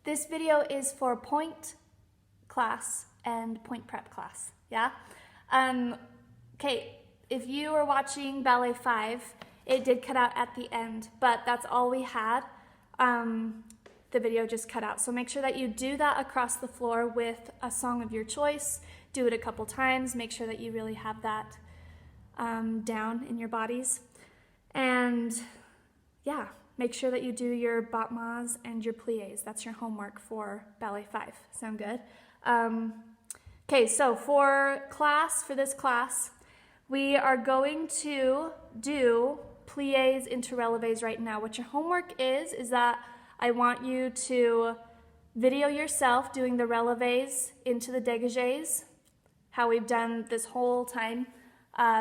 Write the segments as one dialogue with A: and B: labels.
A: This video is for point class and point prep class, yeah? Okay, if you were watching Ballet 5, it did cut out at the end, but that's all we had. The video just cut out. So make sure that you do that across the floor with a song of your choice. Do it a couple times. Make sure that you really have that down in your bodies. And yeah, make sure that you do your battements and your pliés. That's your homework for Ballet 5. Sound good? Okay, so for this class, we are going to do pliés into relevés right now. What your homework is that I want you to video yourself doing the relevés into the dégagés, how we've done this whole time,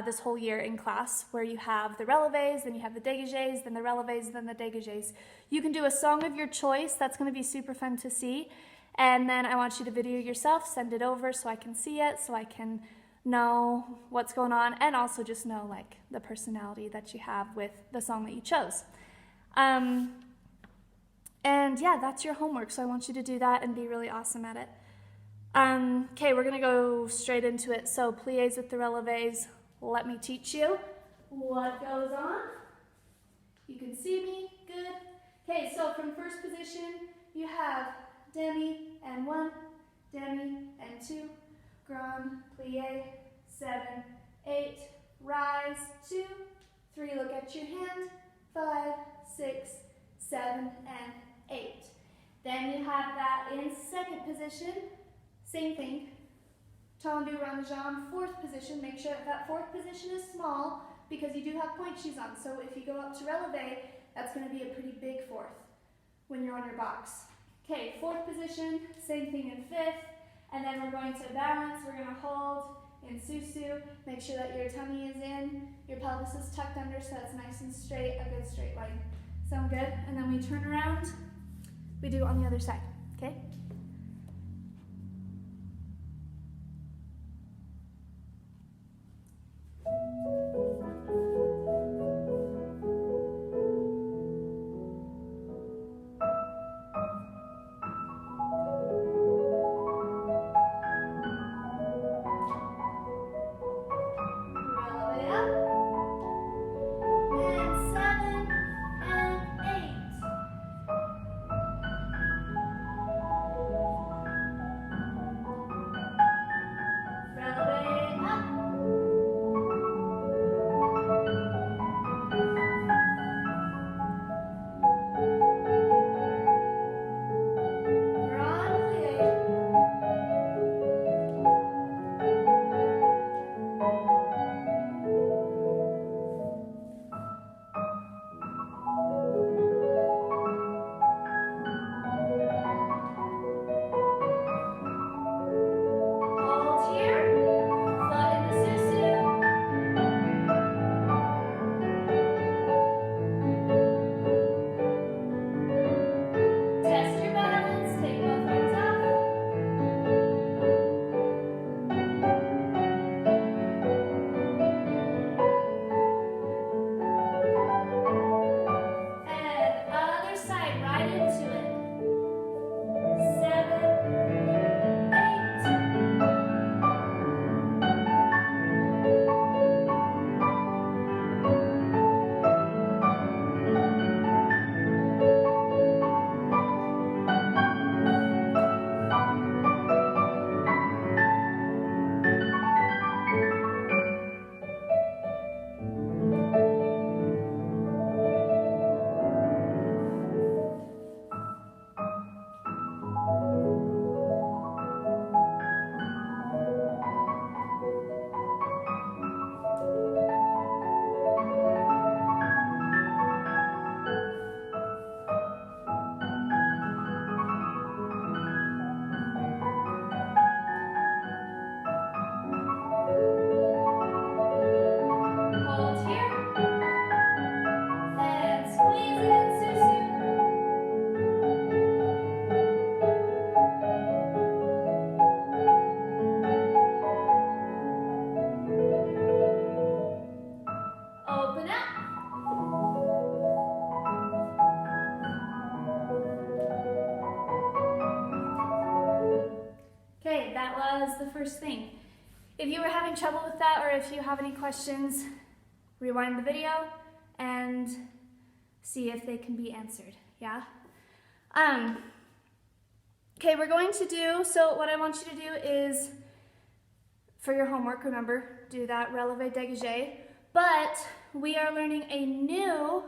A: this whole year in class, where you have the relevés, then you have the dégagés, then the relevés, then the dégagés. You can do a song of your choice. That's going to be super fun to see. And then I want you to video yourself, send it over so I can see it, so I can know what's going on, and also just know like the personality that you have with the song that you chose. And yeah, that's your homework, so I want you to do that and be really awesome at it. Okay, we're gonna go straight into it. So pliés with the relevés, let me teach you what goes on. You can see me, good. Okay, so from first position, you have demi and 1, demi and 2, grand, plie, 7, 8, rise, 2, 3, look at your hand, 5, 6, 7, and 8. Then you have that in second position, same thing, tendu around the jambe, fourth position. Make sure that fourth position is small because you do have point shoes on. So if you go up to relevé, that's going to be a pretty big fourth when you're on your box. Okay, fourth position, same thing in fifth, and then we're going to balance. We're going to hold in susu. Make sure that your tummy is in, your pelvis is tucked under so it's nice and straight, a good straight line. Sound good? And then we turn around, we do on the other side, okay? first thing. If you were having trouble with that, or if you have any questions, rewind the video and see if they can be answered, yeah? Okay, we're going to do, so what I want you to do is, for your homework, remember, do that releve dégagé, but we are learning a new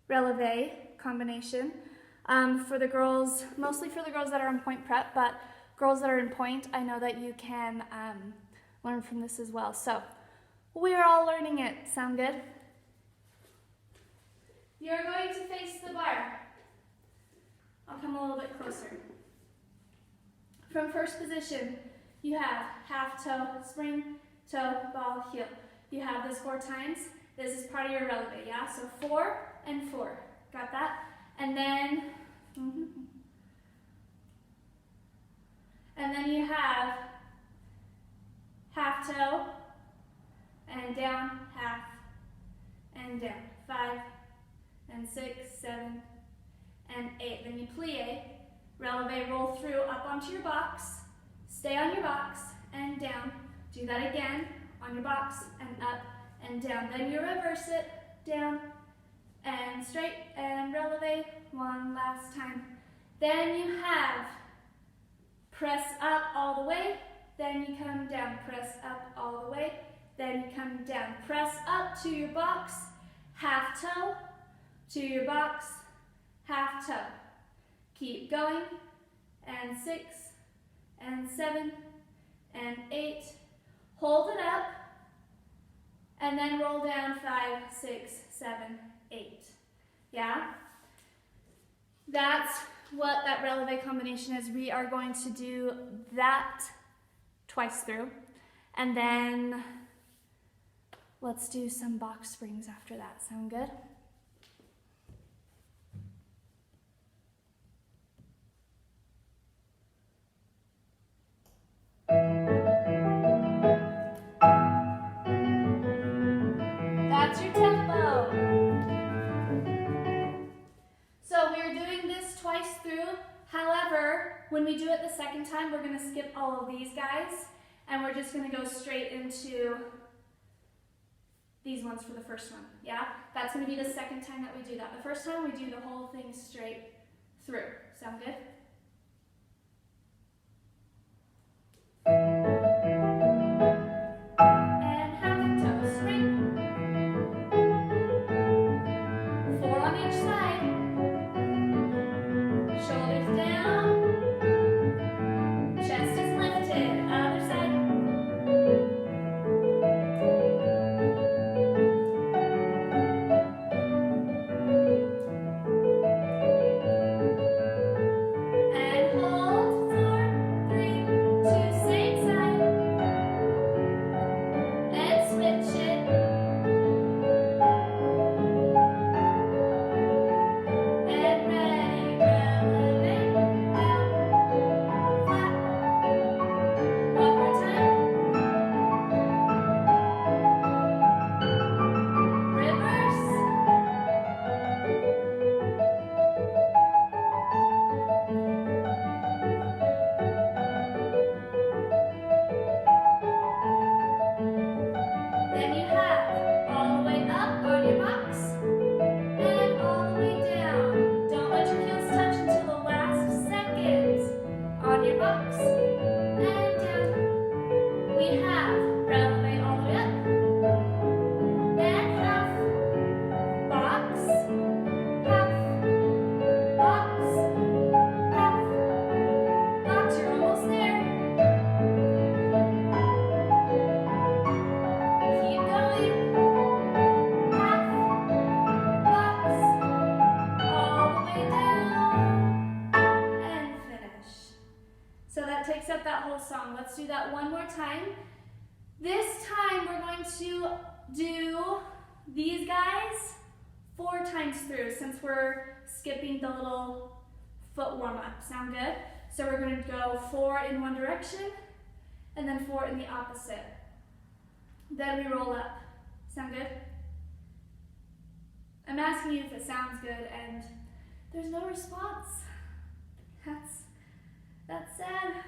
A: releve combination for the girls, mostly for the girls that are in point prep, but girls that are in point, I know that you can learn from this as well. So we're all learning it. Sound good? You're going to face the bar. I'll come a little bit closer. From first position, you have half toe, spring, toe, ball, heel. You have this 4 times. This is part of your releve, yeah? So 4 and 4. Got that? And then, you have half toe, and down, half, and down. 5, and 6, 7, and 8. Then you plie, releve, roll through, up onto your box, stay on your box, and down. Do that again, on your box, and up, and down. Then you reverse it, down, and straight, and releve, one last time. Then you have press up all the way, then you come down, press up all the way, then you come down. Press up to your box, half toe, to your box, half toe. Keep going, and 6, and 7, and 8. Hold it up, and then roll down 5, 6, 7, 8. Yeah? That's what that releve combination is. We are going to do that twice through, and then let's do some box springs after that. Sound good? That's your tempo. So we're doing this twice through. However, when we do it the second time, we're going to skip all of these guys, and we're just going to go straight into these ones for the first one. Yeah? That's going to be the second time that we do that. The first time we do the whole thing straight through. Sound good? And half toe spring. 4 on each side. Shoulders down. Chest is lifted. Other side. And hold. 4, 3, 2, same side. And switch it. And ready, releve, down, flat. One more time. Reverse. Then you have all the way up on your box and all the way down. Don't let your heels touch until the last second. On your box and down. We have releve all the way up and half, box, half, box, half, box. You're almost there. Keep going. Half, box, all the way down, and finish. So that takes up that whole song. Let's do that one more time. This time we're going to do these guys 4 times through, since we're skipping the little foot warm-up. Sound good? So we're going to go 4 in one direction, and then 4 in the opposite. Then we roll up. Sound good? I'm asking you if it sounds good, and there's no response. That's sad.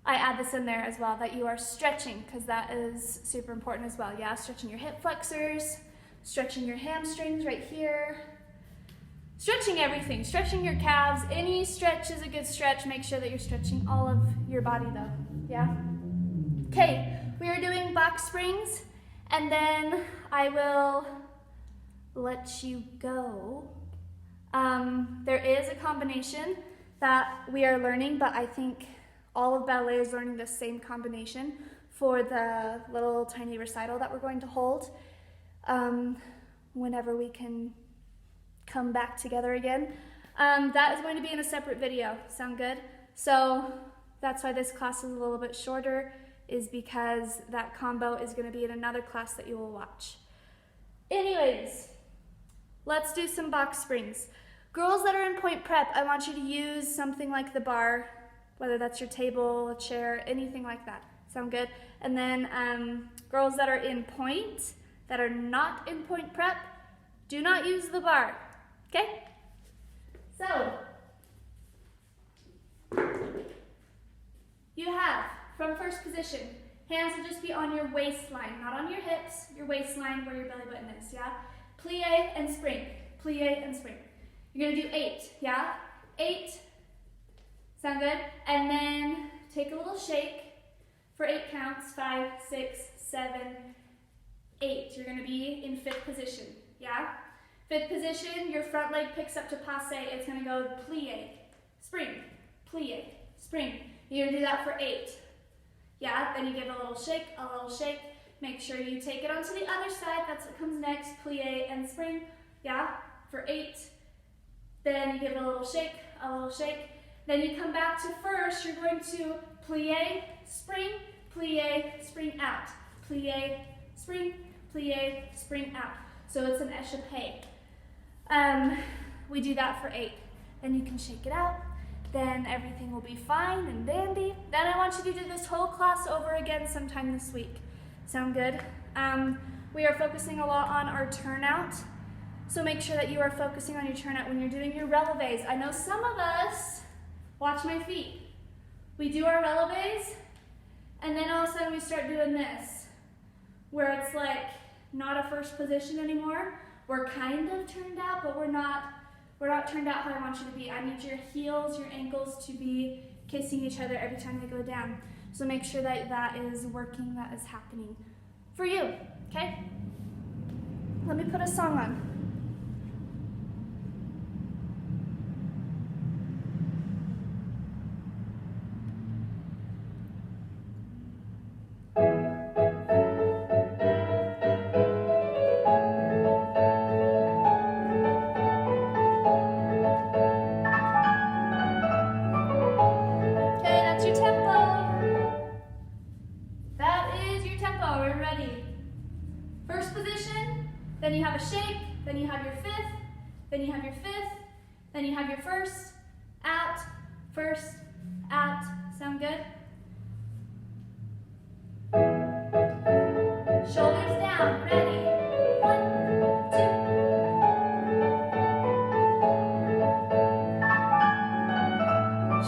A: I add this in there as well, that you are stretching, because that is super important as well. Yeah, stretching your hip flexors, stretching your hamstrings right here, stretching everything, stretching your calves. Any stretch is a good stretch. Make sure that you're stretching all of your body though, yeah? Okay, we are doing box springs, and then I will let you go. There is a combination that we are learning, but I think all of ballet is learning the same combination for the little tiny recital that we're going to hold whenever we can come back together again. That is going to be in a separate video. Sound good? So that's why this class is a little bit shorter, is because that combo is going to be in another class that you will watch. Anyways, let's do some box springs. Girls that are in point prep, I want you to use something like the bar, whether that's your table, a chair, anything like that. Sound good? And then girls that are in point, that are not in point prep, do not use the bar, okay? So, you have, from first position, hands will just be on your waistline, not on your hips, your waistline where your belly button is, yeah? Plie and spring, plie and spring. You're gonna do 8, yeah? 8, sound good? And then take a little shake for 8 counts, 5, 6, 7, 8. You're gonna be in 5th position, yeah? 5th position, your front leg picks up to passe. It's gonna go plie, spring, plie, spring. You're gonna do that for 8. Yeah, then you give a little shake, a little shake. Make sure you take it onto the other side. That's what comes next, plie and spring. Yeah, for 8. Then you give it a little shake, a little shake. Then you come back to first. You're going to plie, spring out. Plie, spring out. So it's an échappé. We do that for 8. Then you can shake it out. Then everything will be fine and dandy. Then I want you to do this whole class over again sometime this week. Sound good? We are focusing a lot on our turnout. So make sure that you are focusing on your turnout when you're doing your releves. I know some of us, watch my feet. We do our releves, and then all of a sudden we start doing this, where it's like not a first position anymore. We're kind of turned out, but we're not turned out how I want you to be. I need your heels, your ankles to be kissing each other every time they go down. So make sure that that is working, that is happening for you, okay? Let me put a song on. Then you have a shake, then you have your 5th, then you have your 5th, then you have your first, out, sound good? Shoulders down, ready, 1, 2.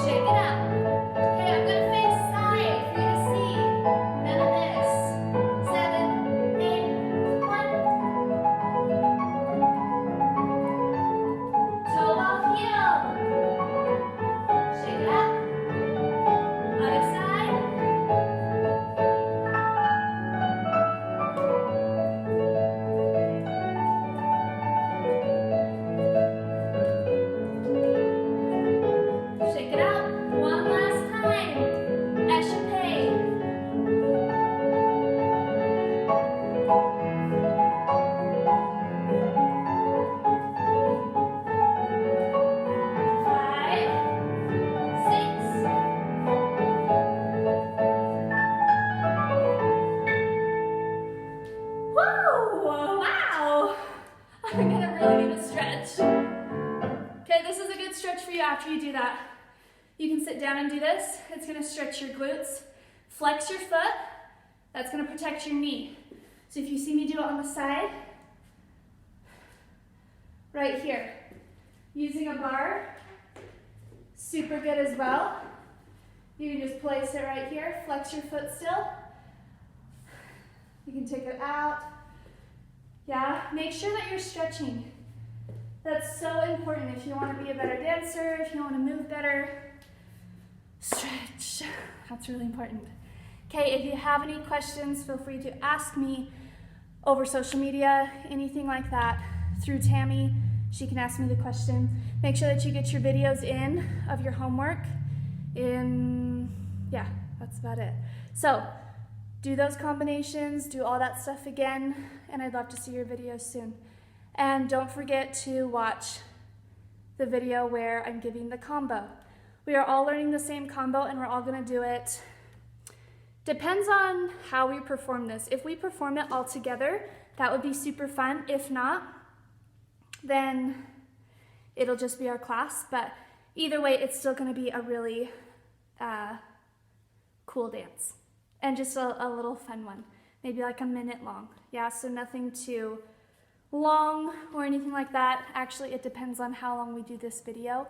A: Shake it out. Okay, I'm gonna face side for you to see. None of this. 7, 8, 1. Toe ball heel. Shake it out. Other side. Shake it out. One last time. Échappé. 5, 6. Woo! Wow! I'm gonna really need a stretch. Okay, this is a good stretch for you after you do that. You can sit down and do this. It's gonna stretch your glutes. Flex your foot. That's gonna protect your knee. So if you see me do it on the side, right here, using a bar, super good as well. You can just place it right here, flex your foot still. You can take it out. Yeah, make sure that you're stretching. That's so important if you want to be a better dancer, if you want to move better. Stretch, that's really important. Okay, if you have any questions, feel free to ask me over social media, anything like that, through Tammy. She can ask me the question. Make sure that you get your videos in of your homework. Yeah, that's about it. So, do those combinations, do all that stuff again, and I'd love to see your videos soon. And don't forget to watch the video where I'm giving the combo. We are all learning the same combo and we're all gonna do it. Depends on how we perform this. If we perform it all together, that would be super fun. If not, then it'll just be our class. But either way, it's still gonna be a really cool dance. And just a little fun one, maybe like a minute long. Yeah, so nothing too long or anything like that. Actually, it depends on how long we do this video,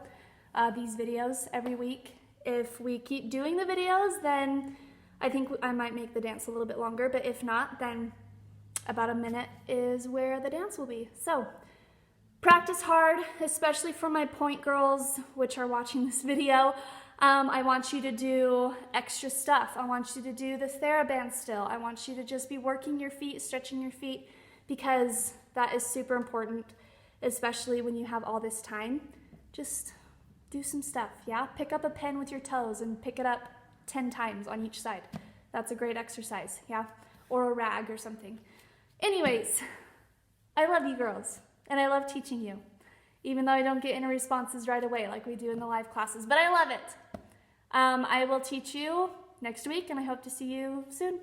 A: these videos every week. If we keep doing the videos, then I think I might make the dance a little bit longer, but if not, then about a minute is where the dance will be. So practice hard, especially for my point girls, which are watching this video. I want you to do extra stuff. I want you to do the TheraBand still. I want you to just be working your feet, stretching your feet, because that is super important, especially when you have all this time. Just do some stuff, yeah? Pick up a pen with your toes and pick it up 10 times on each side. That's a great exercise, yeah? Or a rag or something. Anyways, I love you girls, and I love teaching you, even though I don't get any responses right away like we do in the live classes, but I love it. I will teach you next week, and I hope to see you soon.